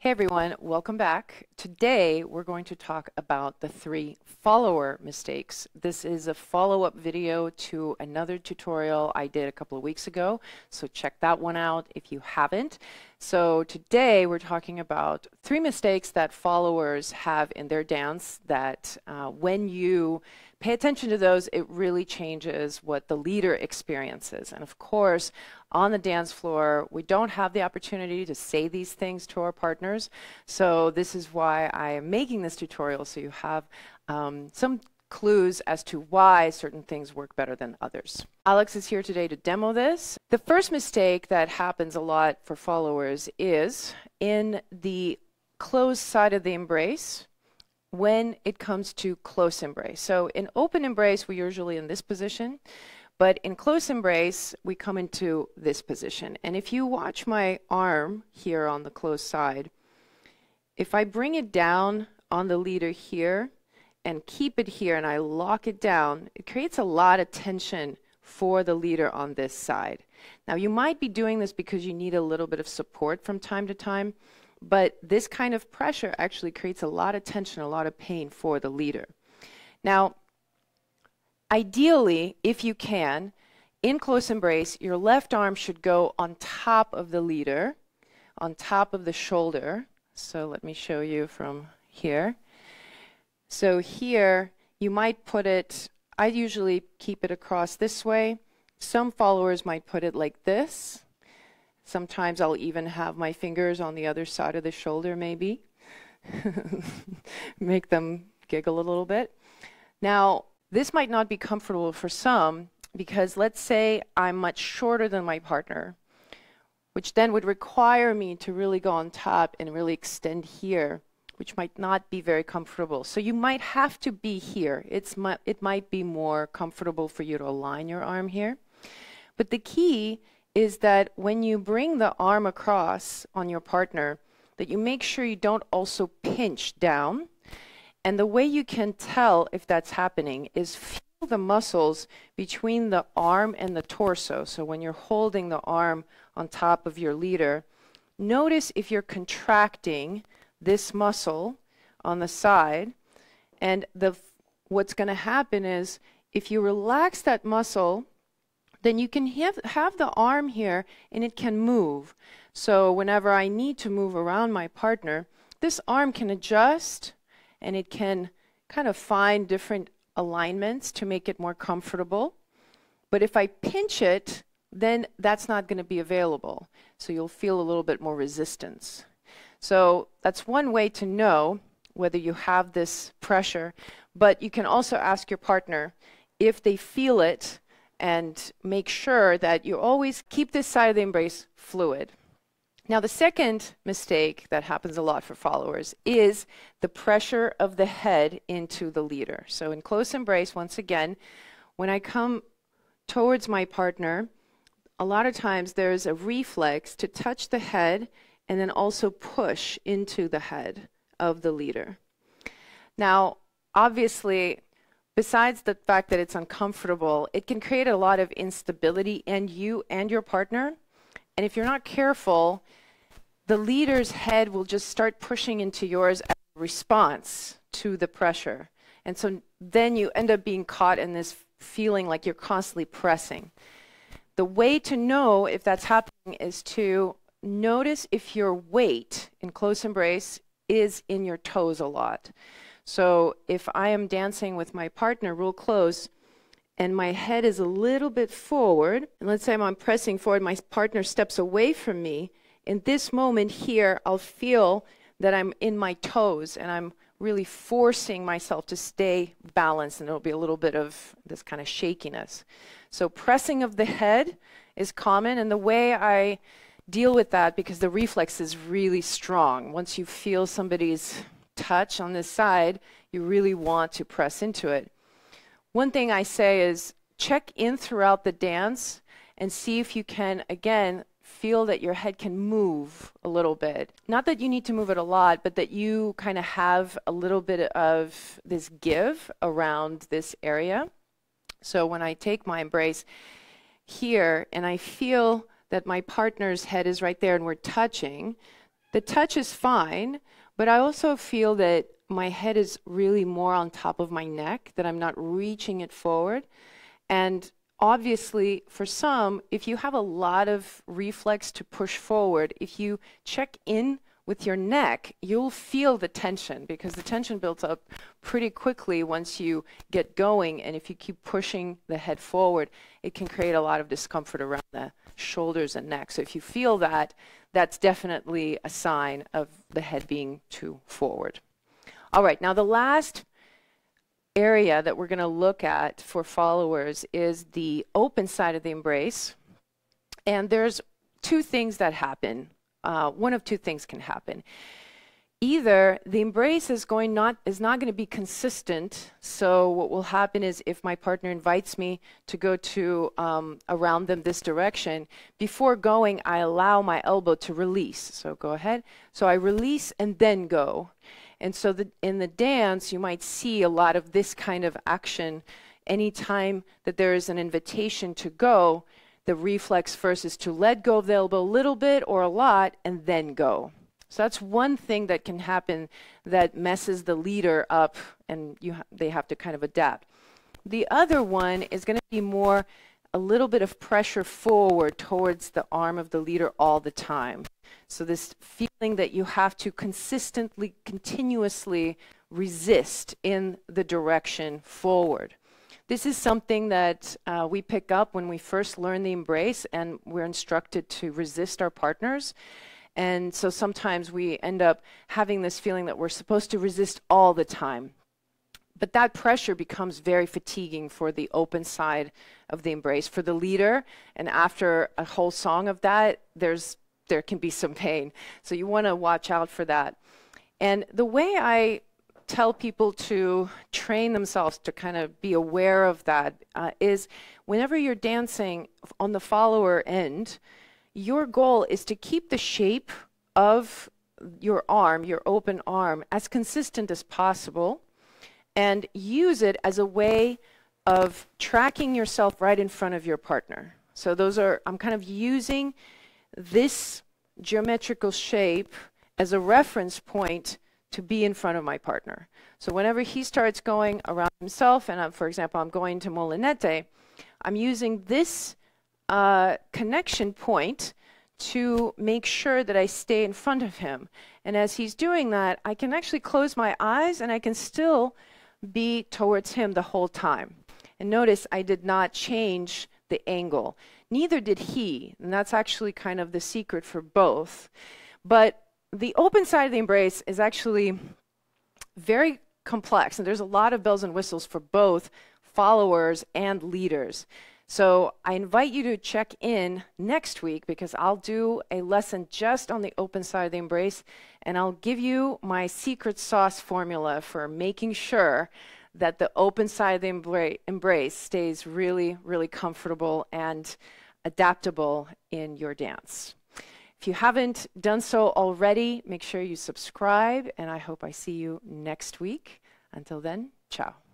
Hey everyone, welcome back. Today we're going to talk about the 3 follower mistakes. This is a follow-up video to another tutorial I did a couple of weeks ago, so check that one out if you haven't. So today we're talking about 3 mistakes that followers have in their dance that when you pay attention to those, it really changes what the leader experiences. And of course, on the dance floor, we don't have the opportunity to say these things to our partners. So this is why I am making this tutorial, so you have some clues as to why certain things work better than others. Alex is here today to demo this. The first mistake that happens a lot for followers is in the closed side of the embrace when it comes to close embrace. So in open embrace, we're usually in this position. But in close embrace, we come into this position. And if you watch my arm here on the close side, if I bring it down on the leader here and keep it here and I lock it down, it creates a lot of tension for the leader on this side. Now, you might be doing this because you need a little bit of support from time to time, but this kind of pressure actually creates a lot of tension, a lot of pain for the leader. Now, ideally, if you can, in close embrace, your left arm should go on top of the leader, on top of the shoulder. So let me show you from here. So here, you might put it, I usually keep it across this way. Some followers might put it like this. Sometimes I'll even have my fingers on the other side of the shoulder, maybe. Make them giggle a little bit. Now, this might not be comfortable for some because let's say I'm much shorter than my partner, which then would require me to really go on top and really extend here, which might not be very comfortable. So you might have to be here. It might be more comfortable for you to align your arm here. But the key is that when you bring the arm across on your partner, that you make sure you don't also pinch down. And the way you can tell if that's happening is feel the muscles between the arm and the torso. So when you're holding the arm on top of your leader, notice if you're contracting this muscle on the side. And what's going to happen is if you relax that muscle, then you can have the arm here and it can move. So whenever I need to move around my partner, this arm can adjust and it can kind of find different alignments to make it more comfortable. But if I pinch it, then that's not going to be available. So you'll feel a little bit more resistance. So that's one way to know whether you have this pressure. But you can also ask your partner if they feel it and make sure that you always keep this side of the embrace fluid. Now, the second mistake that happens a lot for followers is the pressure of the head into the leader. So in close embrace, once again, when I come towards my partner, a lot of times there's a reflex to touch the head and then also push into the head of the leader. Now, obviously, besides the fact that it's uncomfortable, it can create a lot of instability in you and your partner. And if you're not careful, the leader's head will just start pushing into yours as a response to the pressure. And so then you end up being caught in this feeling like you're constantly pressing. The way to know if that's happening is to notice if your weight in close embrace is in your toes a lot. So if I am dancing with my partner real close and my head is a little bit forward, and let's say I'm pressing forward, my partner steps away from me, in this moment here, I'll feel that I'm in my toes and I'm really forcing myself to stay balanced, and there'll be a little bit of this kind of shakiness. So pressing of the head is common, and the way I deal with that, because the reflex is really strong, once you feel somebody's touch on this side, you really want to press into it. One thing I say is check in throughout the dance and see if you can, again, feel that your head can move a little bit. Not that you need to move it a lot, but that you kind of have a little bit of this give around this area. So when I take my embrace here and I feel that my partner's head is right there and we're touching, The touch is fine, but I also feel that my head is really more on top of my neck, that I'm not reaching it forward. And obviously, for some, if you have a lot of reflex to push forward, if you check in with your neck, you'll feel the tension, because the tension builds up pretty quickly once you get going. And if you keep pushing the head forward, it can create a lot of discomfort around the shoulders and neck. So if you feel that, that's definitely a sign of the head being too forward. All right, now the last area that we're going to look at for followers is the open side of the embrace. And there's two things that happen. One of two things can happen. Either the embrace is not going to be consistent. So what will happen is, if my partner invites me to go to around them this direction, before going, I allow my elbow to release. So go ahead. So I release and then go. And so in the dance, you might see a lot of this kind of action. Anytime that there is an invitation to go, the reflex first is to let go of the elbow a little bit or a lot and then go. So that's one thing that can happen that messes the leader up, and they have to kind of adapt. The other one is going to be more a little bit of pressure forward towards the arm of the leader all the time. So this feeling that you have to consistently, continuously resist in the direction forward. This is something that we pick up when we first learn the embrace, and we're instructed to resist our partners. And so sometimes we end up having this feeling that we're supposed to resist all the time. But that pressure becomes very fatiguing for the open side of the embrace, for the leader. And after a whole song of that, there can be some pain. So you want to watch out for that. And the way I tell people to train themselves to kind of be aware of that is, whenever you're dancing on the follower end, your goal is to keep the shape of your arm, your open arm, as consistent as possible, and use it as a way of tracking yourself right in front of your partner. So I'm kind of using this geometrical shape as a reference point to be in front of my partner. So whenever he starts going around himself, and for example, I'm going to molinete, I'm using this connection point to make sure that I stay in front of him. And as he's doing that, I can actually close my eyes and I can still be towards him the whole time. And notice I did not change the angle. Neither did he. And that's actually kind of the secret for both. But the open side of the embrace is actually very complex. And there's a lot of bells and whistles for both followers and leaders. So I invite you to check in next week, because I'll do a lesson just on the open side of the embrace, and I'll give you my secret sauce formula for making sure that the open side of the embrace stays really, really comfortable and adaptable in your dance. If you haven't done so already, make sure you subscribe, and I hope I see you next week. Until then, ciao.